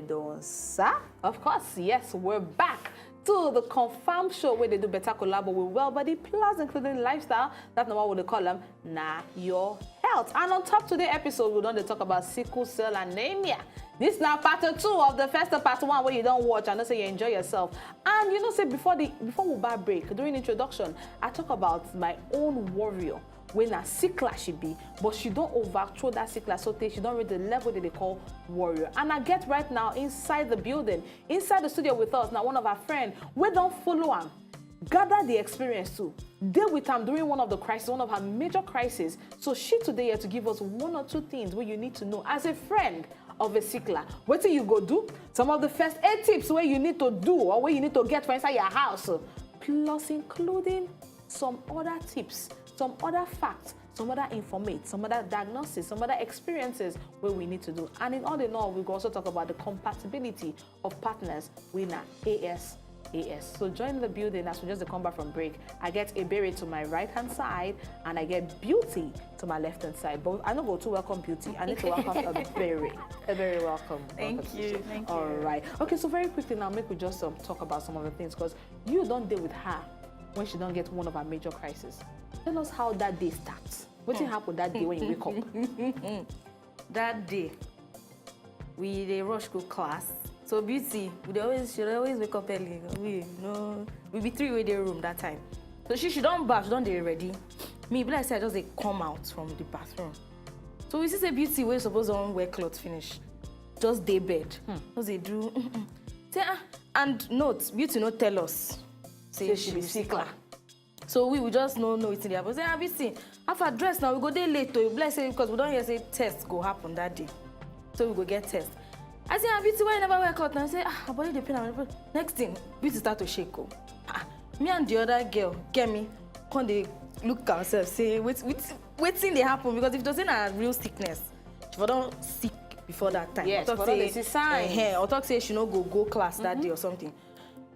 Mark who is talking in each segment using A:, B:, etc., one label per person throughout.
A: Medonsa. Of course, yes, we're back to the confirmed show where they do better collab with well-body plus including lifestyle. That's not what we call them. Nah, your health. And on top today's episode, we're going to talk about sickle cell anemia. This now part 2 of the first part 1 where you don't watch and don't say you enjoy yourself. And you know, say before we back break, during introduction, I talk about my own warrior. When a sickler she be, but she don't overthrow that sickler so she don't reach the level that they call warrior. And I get right now inside the building, inside the studio with us, now one of our friends, we don't follow him, gather the experience too, deal with him during one of the crises, one of her major crises. So she today here to give us 1 or 2 things where you need to know as a friend of a sickler. What do you go do? Some of the first 8 tips where you need to do or where you need to get for inside your house, plus including some other tips, some other facts, some other information, some other diagnosis, some other experiences where we need to do. And in all, we also talk about the compatibility of partners with AS. So join the building as we just come back from break. I get Ebere to my right-hand side and I get Beauty to my left-hand side. But I don't go to welcome Beauty. I need to welcome Ebere. Ebere, welcome.
B: Thank you.
A: All right. Okay, so very quickly now, make we just talk about some of the things because you don't deal with her when she don't get one of her major crises. Tell us how that day starts. What happened that day when you wake up?
B: That day, they rush to class. So Beauty, should always wake up early. We be 3 way their room that time. So she don't bath, she don't dey ready. Me, but I said I just come out from the bathroom. So we see say Beauty, we're supposed to wear clothes finish. Just day bed. Because they do. Say, and note, Beauty not tell us. Say she be sickler. So we will just know it's in there. But say, Beauty, after dress now, we go there late to bless it because we don't hear say test go happen that day. So we go get test. I say, Beauty, why you never wear clothes? And I say, her body dey pain. Next thing, Beauty start to shake. Me and the other girl, get me, come they look ourselves, say, wait thing they happen because if it wasn't a real sickness, she would don't sick before that time.
A: Yes, but they see signs.
B: Or talk say she no go class that day or something.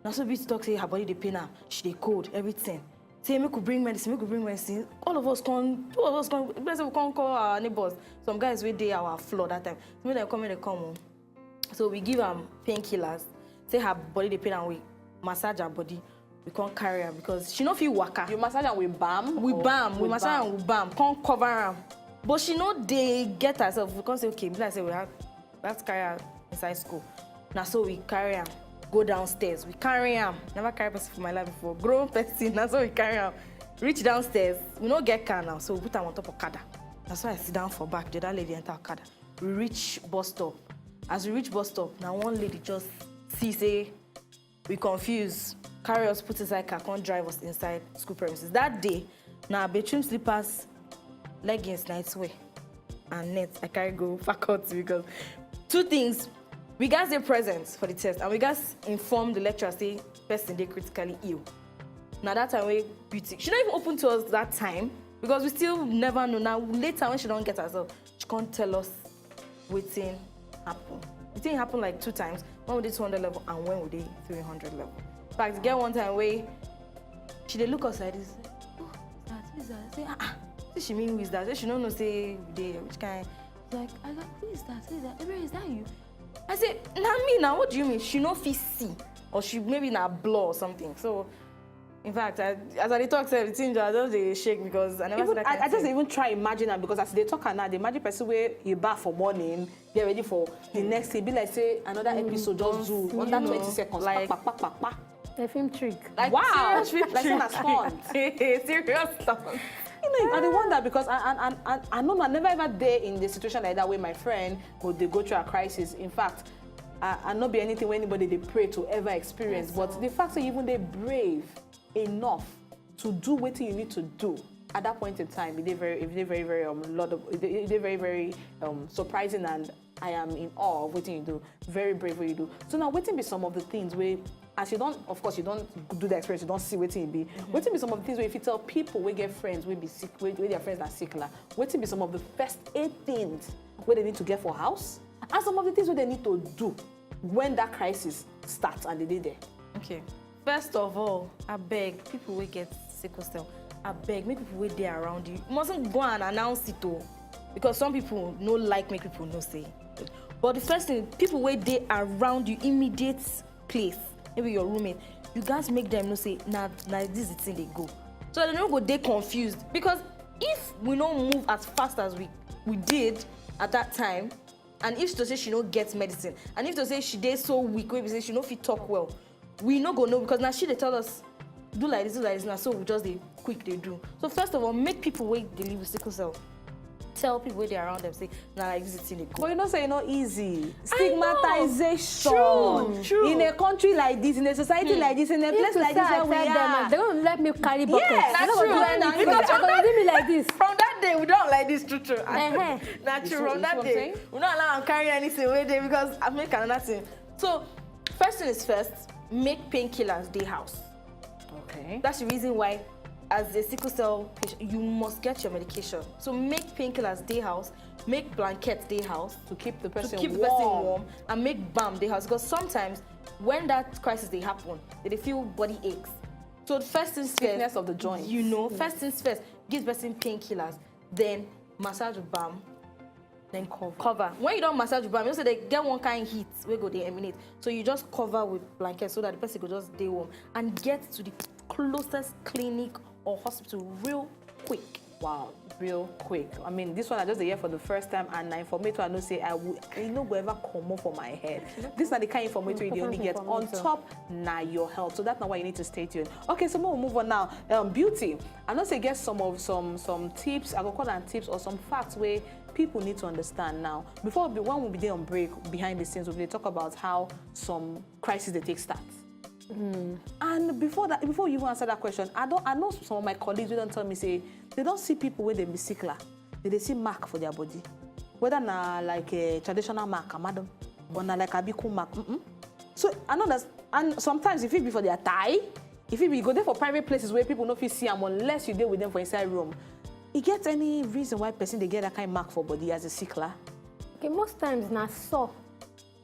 B: Now so Beauty talk say her body dey pain her, she dey cold, everything. Say make we bring medicine, All of us come, let's say we come call our neighbors. Some guys wey dey our floor that time. So when they come home. So we give them painkillers. Say her body dey pain and we massage her body. We can't carry her because she no fit waka.
A: You massage her with balm?
B: We massage her with balm. Can't cover her. But she know they get herself. We can't say okay. Like I say we have to carry her inside school. Now so we carry her. Go downstairs. We carry him. Never carry person for my life before. Grown person. That's why we carry him. Reach downstairs. We don't get car now, so we put him on top of Okada. That's why I sit down for back. The other lady enter Okada. We reach bus stop. As we reach bus stop, now one lady just say we confused. Carry us, put inside car, can't drive us inside school premises. That day, now bedroom slippers, leggings, nightwear, and net. I carry go faculty because 2 things. We guys dey present for the test and we guys inform the lecturer say person dey critically ill. Now that time we Beauty, she not even open to us that time because we still never know. Now later when she don't get herself, she can't tell us wetin happen. The thing happened like 2 times. When we did 200 level and when we did 300 level. In fact, get one time where she dey look us like this. Oh, is that? Say Say she mean who is that? Say she don't know say they which kind. Like I got who is that? Is that you? I said, nah me now, what do you mean? She no fit see. Or she maybe na blur or something. So, in fact, as I talk to everything, I just shake because I never
A: even,
B: see that kind
A: I just even try imagine her because as they talk now, the imagine person where you bath for morning, get ready for the next day. Be like say another episode just do under 20 seconds.
B: Like
C: a film trick.
B: Like
A: wow,
B: serious
A: like saying a stunt.
B: Serious stunt.
A: You know, I wonder because I know I never ever there in the situation like that where my friend would they go through a crisis. In fact, I not be anything where anybody they pray to ever experience. Yes, but the fact that even they brave enough to do what you need to do at that point in time, it is very surprising, and I am in awe of what you do. Very brave what you do. So now, what be some of the things where, as you don't, of course, you don't do the experience, you don't see what it be. What be some of the things where if you tell people we get friends, we be sick, where their friends are sick, what be some of the first 8 things where they need to get for house, and some of the things where they need to do when that crisis starts and they did there.
B: Okay. First of all, I beg people will get sickle cell. I beg, make people wait there around you. You mustn't go and announce it all. Because some people no like make people know say. But But the first thing, people where they around you, immediate place, maybe your roommate, you guys make them know say, nah, this is the thing they go. So they don't go they confused. Because if we don't move as fast as we did at that time, and if to say she don't get medicine, and if to say she dey so weak, we say she don't fit talk well, we no go know because now she they tell us do like this now, so we just they quick they do. So first of all, make people wait they live with sickle cell. Tell people where they around them say, nah, like this is the thing they go.
A: But you know, say, easy. Stigmatization.
B: True.
A: In a country like this, in a society like this, in a place like this where we are.
C: They're going to let me carry buckets.
A: Yes,
C: they're
A: that's
C: not going to
A: true.
C: do anything.
A: Because
C: They're going to do me like this.
B: From that day, we don't like this true. Not
A: You
B: true. From
A: see
B: that
A: what I'm
B: day,
A: saying?
B: we don't allow them carry anything with them because I make another thing. So, first thing is first, make painkillers day house.
A: Okay.
B: That's the reason why, as a sickle cell patient, you must get your medication. So make painkillers day house, make blankets day house
A: To keep the person
B: warm, and make balm day house. Because sometimes when that crisis they happen, they feel body aches. So the first things
A: Stiffness
B: first,
A: of the joints.
B: first things first, give person painkillers, then massage with balm, then cover. When you don't massage with balm, you know, so they get one kind of heat where go they emanate. So you just cover with blankets so that the person could just stay warm and get to the closest clinic or hospital real quick.
A: Wow, real quick. I mean, this one I just hear for the first time, and I information I know say I no go ever come off for my head. This is not the kind of information you only get on top. Now your health, so that's not why you need to stay tuned. Okay, so we'll move on now. Beauty. I know say get some tips. I go call them tips or some facts where people need to understand now. Before when we be there on break behind the scenes, we'll talk about how crises they take start. And before you even answer that question, I know some of my colleagues who don't tell me say they don't see people when they be sickler. They see mark for their body, whether na like a traditional mark, madam, or na like a biku mark. So I know that, and sometimes if it be for their thigh, if it be go there for private places where people don't feel see them unless you deal with them for inside room. You get any reason why person they get that kind of mark for body as a sickler?
C: Okay, most times na sore.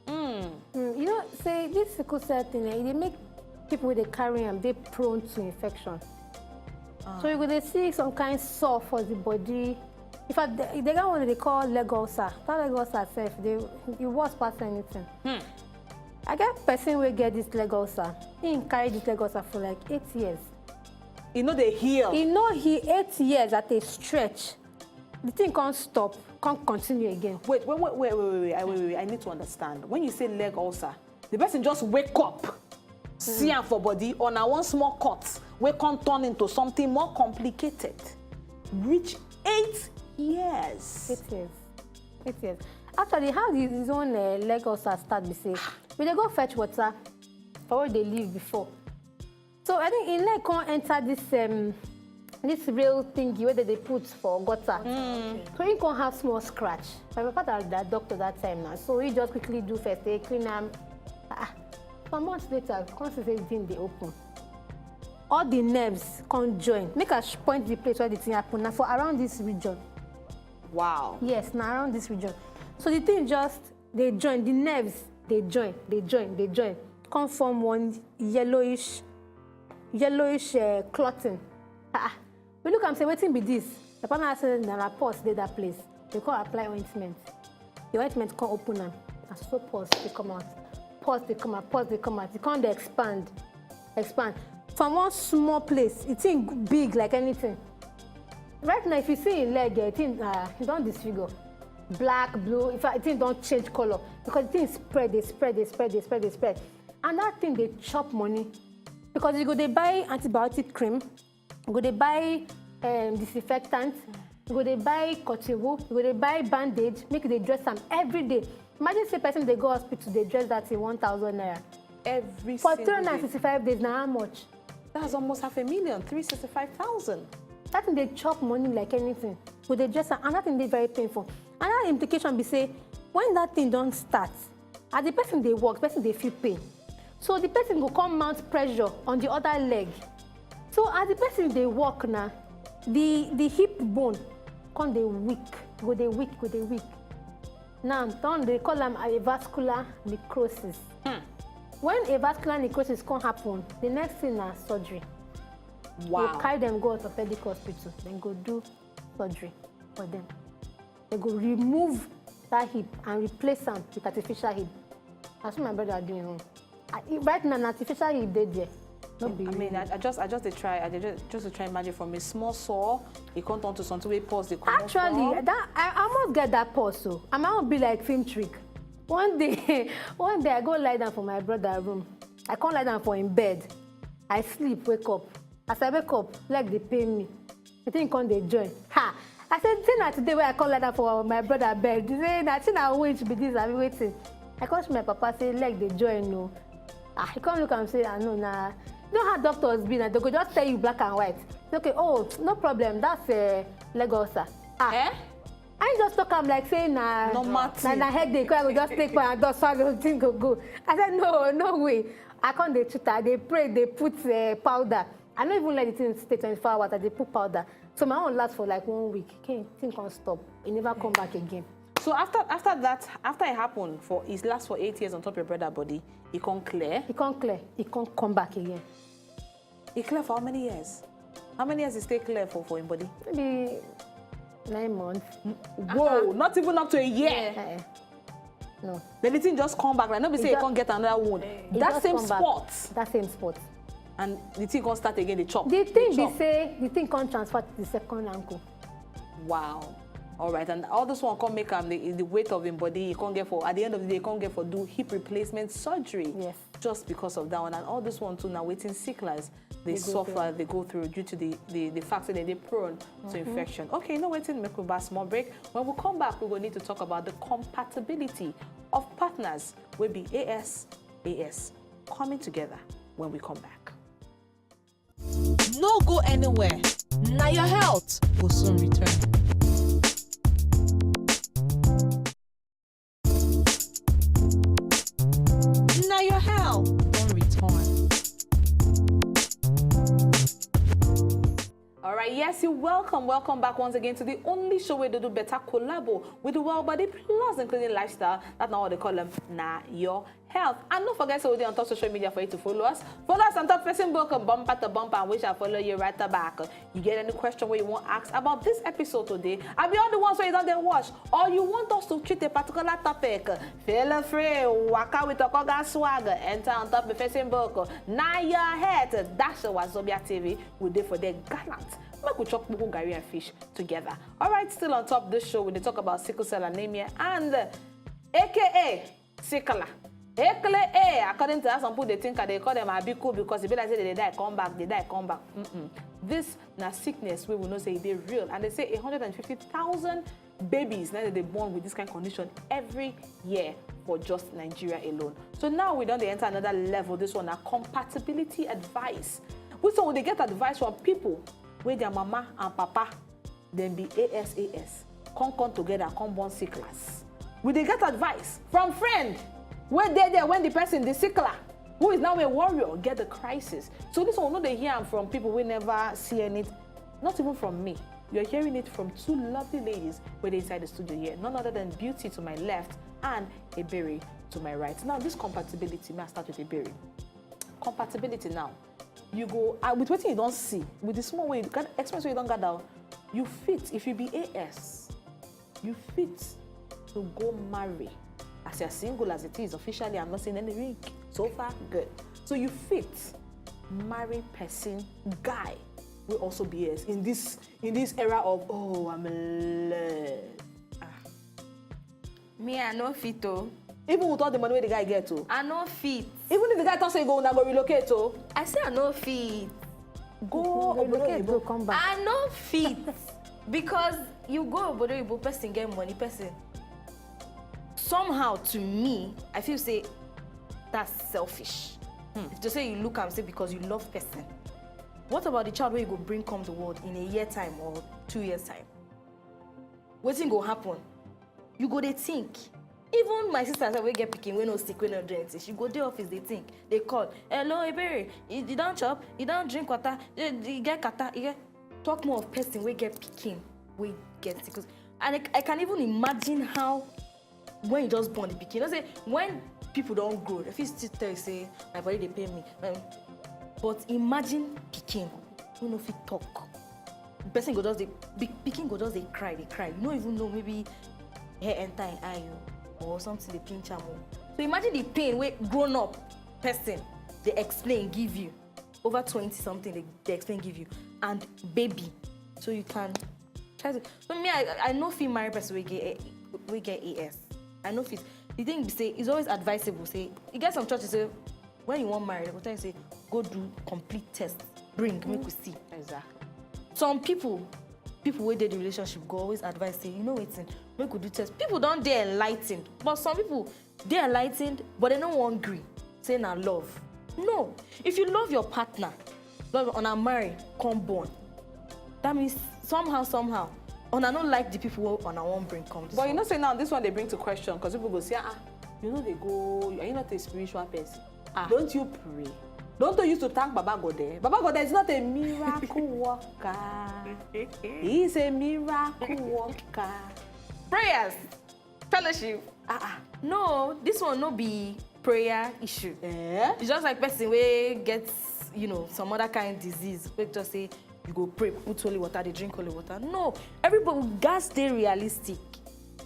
C: You know, say this sickle cell thing, they make people with the carry them, they prone to infection. So you go see some kind of sore for the body. In fact, they got what they call leg ulcer. That leg ulcer itself, it worse past anything. I get person will get this leg ulcer. He carry this leg ulcer for like 8 years.
A: You know they heal.
C: You know he 8 years at a stretch. The thing can't stop, can't continue again.
A: Wait. I need to understand. When you say leg ulcer, the person just wake up, see am for body, or now one small cut, we can turn into something more complicated. Reach 8 years.
C: 8 years. 8 years. Actually, how did his own leg ulcer start? We say, we they go fetch water for where they live before. So I think in leg can't enter this real thingy where they put for gutter. So he can't have small scratch. My papa that doctor that time now, so he just quickly do first aid, clean them. Some months later, can't see anything they open. All the nerves can't join. Make us point the place where the thing happen. Now for around this region.
A: Wow.
C: Yes, now around this region. So the thing just they join. The nerves they join. Come form one yellowish clotting. We look and say, waiting be this. The partner said, "Na pause dey that place. They can't apply ointment. The ointment can't open them. And so pause they come out. Pause they come out. It can't expand. From one small place, it's big like anything. Right now, if you see in leg, it don't disfigure. Black, blue. In fact, it don't change color because the thing spread. And that thing they chop money because you go they buy antibiotic cream, you go they buy disinfectant, you go they buy cotton wool, you go they buy bandage, make they dress them every day. Imagine say person they go hospital, they dress that in 1,000 naira.
A: Every
C: for
A: single
C: 365 days. Now how much?
A: That's almost 500,000, 365,000.
C: That thing they chop money like anything. So they dress and that thing they very painful. Another implication be say when that thing don't start, as the person they walk, person they feel pain. So the person will come mount pressure on the other leg. So as the person they walk now, the hip bone come they weak. Now they call them a vascular necrosis. When a vascular necrosis can happen, the next thing is surgery.
A: Wow.
C: They carry them go orthopedic hospital, then go do surgery for them. They go remove that hip and replace them with artificial hip. That's what my brother doing home. Right now, an artificial hip dey there. No be.
A: I mean, I just dey try. Just to try imagine from a small sore, it can't turn to something where pause the corner.
C: Actually, that I must get that pause. So I might be like film trick. One day I go lie down for my brother room. I can't lie down for him bed. I sleep, wake up. As I wake up, like they pay me. I think come they join. Ha! I said, see that today where I can't lie down for my brother bed. They say, I think I wait be this. I be waiting. I call my papa say like they join no. He come look and say, I know nah. You know how doctors be now? They go just tell you black and white. Say, okay, oh no problem. That's leg ulcer.
A: Eh?
C: I just talk am like saying na headache. I go just take my dog so the thing go. I said no way. I can't dey treat her. They pray. They put powder. I don't even let the thing stay 24 hours. They put powder. So my own last for like 1 week. Thing can't stop. It never come back again.
A: So after it happened it lasts for 8 years on top of your brother body, it can't clear.
C: It can't clear. It can't come back again.
A: It clear for how many years? How many years it stay clear for him body?
C: Maybe 9 months.
A: Whoa, not even up to a year.
C: No.
A: Then the thing just come back. Like nobody say you can't get another wound. That same spot.
C: That same spot.
A: And the thing can't start again. They chop.
C: The thing they say the thing can't transfer to the second ankle.
A: Wow. All right, and all this one can't make the weight of his body. You can't get for at the end of the day. You can't get for do hip replacement surgery.
C: Yes.
A: Just because of that one, and all this one too now waiting sicklers. They suffer, they go through due to the fact that they're prone to infection. Okay, no waiting, make we back small break. When we come back, we're going to need to talk about the compatibility of partners will be AS coming together when we come back.
D: No go anywhere. Now your health will soon return. Now your health will return.
A: All right, yes, you're welcome back once again to the only show where they do better collabo with the Well Body Plus, including lifestyle. That's not what they call them. Nah, your health. And don't forget, so we're on top social media for you to follow us. Follow us on top Facebook, bumper to bumper, and we shall follow you right back. You get any question where you want to ask about this episode today, I'll be on the ones where you don't watch, or you want us to treat a particular topic, feel free, walk out with a Koga swag, enter on top of Facebook. Now your head, that's Wazobia TV. We'll do for the gallant. Make we chop buku gari and fish together. All right, still on top of this show, we talk about sickle cell anemia and AKA sickler. AKA, according to that, some people they think they call them abiku because if they say they die, come back, they die, come back. This na sickness we will not say they're real, and they say 150,000 babies now that they're born with this kind of condition every year for just Nigeria alone. So now we don't enter another level. This one, a compatibility advice. So they get advice from people where their mama and papa then be ASAS, come together, come born sicklers. We they get advice from friend where they there when the person the sickler who is now a warrior get the crisis. So this one, no, they hear from people we never see any, not even from me. You're hearing it from two lovely ladies where they inside the studio here, none other than Beauty to my left and Ebere to my right. Now this compatibility, may I start with Ebere. Compatibility now. You go with what you don't see, with the small way you got experience where you don't get down, you fit. If you be AS, you fit to go marry. As you're single as it is, officially I'm not seeing any ring. So far, good. So you fit marry person guy will also be AS in this era of I'm in love.
B: Me, I no fit to.
A: Even with all the money where the guy get to.
B: I no fit.
A: Even if the guy tells you go relocate to.
B: I say I no fit.
A: Go relocate,
C: go come back.
B: I no fit. Because you go obodo ibo person get money person. Somehow to me, I feel say that's selfish. If to say you look and say because you love person. What about the child where you go bring come the world in a year time or 2 years time? What's go happen? You go they think. Even my sister said we get picking, we no sick, we no drink. She go to the office, they think, they call. Hello, Ebere, you don't chop, you don't drink water, you get kata, you get. Talk more of person we get picking, we get sick. And I can even imagine how when you just born the picking. You know, say when people don't grow, if you still tell you say my body they pay me. But imagine picking, you know if you talk. The person go just the picking go just they cry. You don't even know maybe hair enter in eye or something they pinch am. So imagine the pain wey grown up person they explain give you over 20 something they explain give you and baby, so you can try to. So me I know fit marry person we get AS. I know fit. The thing be say it's always advisable. Say you get some churches say when you want marry, they go tell you say go do complete test, bring make we see.
A: Exactly.
B: Some people wey dey the relationship go always advise say you know wetin make we do test. People don dey enlightened, but some people dey enlightened but they no wan gree say na love. No, if you love your partner, love una marry come born, that means somehow una no like the people wey una wan bring come.
A: But you know say now this one they bring to question because people go say you know they go, are you not a spiritual person? Don't you pray? Don't you used to thank Baba Gode? Baba Gode is not a miracle worker. He's a miracle worker.
B: Prayers, fellowship. No, this one no be prayer issue. It's just like person wey gets, you know, some other kind of disease. We just say you go pray, put holy water, they drink holy water. No, everybody got stay realistic.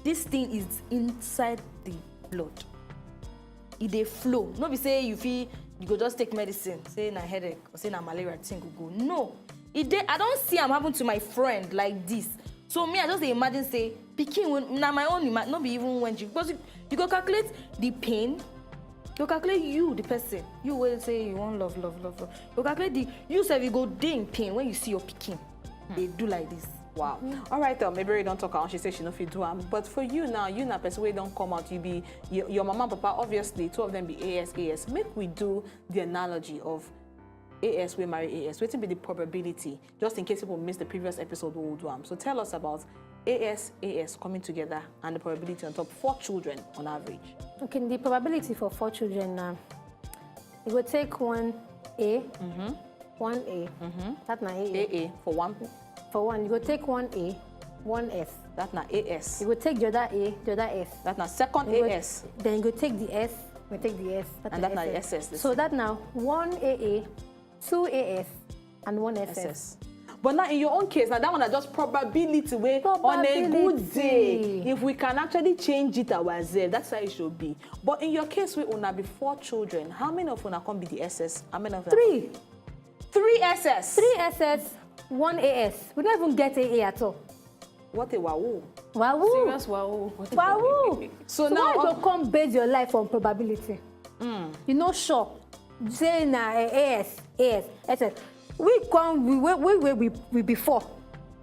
B: This thing is inside the blood. It dey flow. No be say you feel you go just take medicine, say na headache or say na malaria, thing go. No, it dey. I don't see am happen to my friend like this. So me, I just dey imagine say pikin na my own. Not be even when you, because you go calculate the pain. You calculate you, the person. You will say you want love. You calculate the you say you go dey in pain when you see your pikin. They do like this.
A: Wow. All right, Mayberry don't talk out. She says she no fit do am. But for you now, you na person wey don't come out. You be your mama and papa. Obviously, two of them be AS. Make we do the analogy of AS we marry AS. Wetin be the probability? Just in case people missed the previous episode, we will do am. So tell us about AS coming together and the probability on top 4 children on average.
C: Okay, the probability for 4 children now. You go take one A, one A. That's not
A: AA for one.
C: For one, you go take one A, one S.
A: That's not AS.
C: You go take the other A, the other S.
A: That's not second
C: You
A: AS.
C: Then you go take the S, you take the S.
A: And that's not SS.
C: So that now, 1 AA, 2 AS, and 1 SS.
A: But now in your own case, now that one is just probability way on a good day. If we can actually change it ourselves, that's how it should be. But in your case, we una be 4 children. How many of una can be the SS? How many of them?
C: 3.
A: 3 SS.
C: 3 SS, 1 AS. We don't even get AA at all.
A: What a wow.
C: Wow.
B: Serious wow.
C: Wow. So
A: now
C: why you come base your life on probability? You know, sure. Say na AS, SS. We before.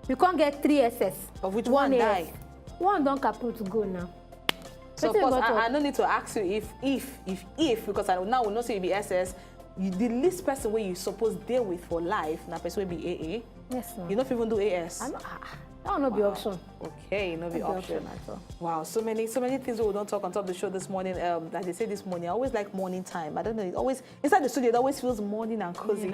C: We can't get 3 SS.
A: Of which one die?
C: One don't kaput to go now.
A: So of course, I don't need to ask you if because I now will not say you be SS. The least person where you suppose deal with for life, na person will be AA.
C: Yes, ma'am.
A: You don't even do AS.
C: That will not be option.
A: Okay, no be option at all. Wow, so many things we don't talk on top of the show this morning. Like they say this morning, I always like morning time. I don't know, it always inside the studio it always feels morning and cozy.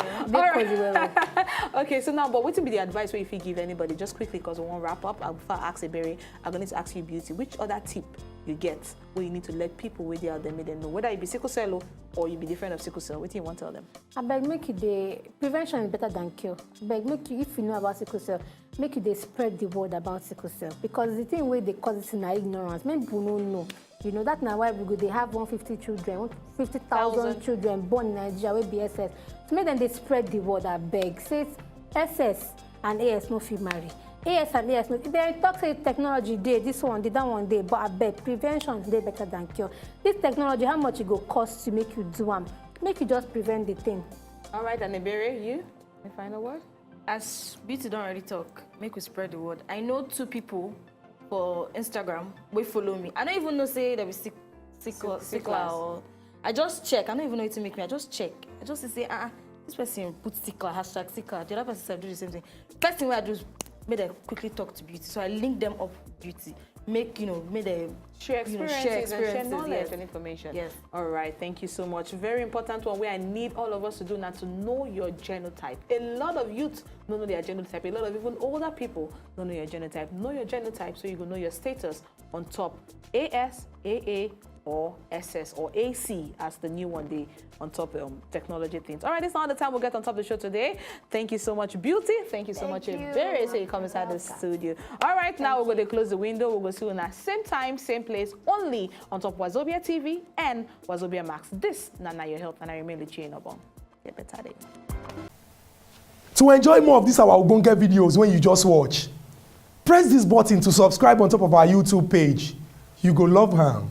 A: Okay, so now, but what would be the advice where if you give anybody just quickly because we won't wrap up? Before I ask Berry, I'm going to ask you, Beauty, which other tip you get where you need to let people with you out there, make them know whether you be sickle cell or you be different of sickle cell. What do you want to tell them?
C: I beg make you the prevention is better than cure. I beg make you, if you know about sickle cell, make you they spread the word about sickle cell, because the thing where they cause it in our ignorance, many people don't know. You know that's now why we go. They have 150 children, 150,000 children born in Nigeria with BSS. So make them they spread the word. I beg. Says SS and AS no fit marry. AS and AS no. They talk say technology day, this one day, that one day, but I beg prevention day better than cure. This technology, how much it go cost to make you do them? Make you just prevent the thing.
A: All right, and Berry, you? Any final word?
B: As Beauty don't already talk, make we spread the word. I know 2 people for Instagram will follow me. I don't even know say there be sickle or I just check. I don't even know it to make me. I just check. I just say this person put sickle hashtag sickle. The other person said do the same thing. First thing where I do is make them quickly talk to Beauty. So I link them up Beauty. Make them
A: share experiences and share knowledge
B: yes.
A: and information.
B: Yes.
A: All right, thank you so much. Very important one where I need all of us to do now to know your genotype. A lot of youth don't know their genotype. A lot of even older people don't know your genotype. Know your genotype so you can know your status on top. AS, AA, or SS or AC as the new one day on top technology things. All right, it's not the time we'll get on top of the show today. Thank you so much, Beauty. Thank you so much, Ebere. So you come inside the studio. All right, now we're going to close the window. We'll go see you at same time, same place, only on top Wazobia TV and Wazobia Max. This na your health, and I remain the chain of Get better day.
E: To enjoy more of these our Ogbonge videos when you just watch, press this button to subscribe on top of our YouTube page. You go love her.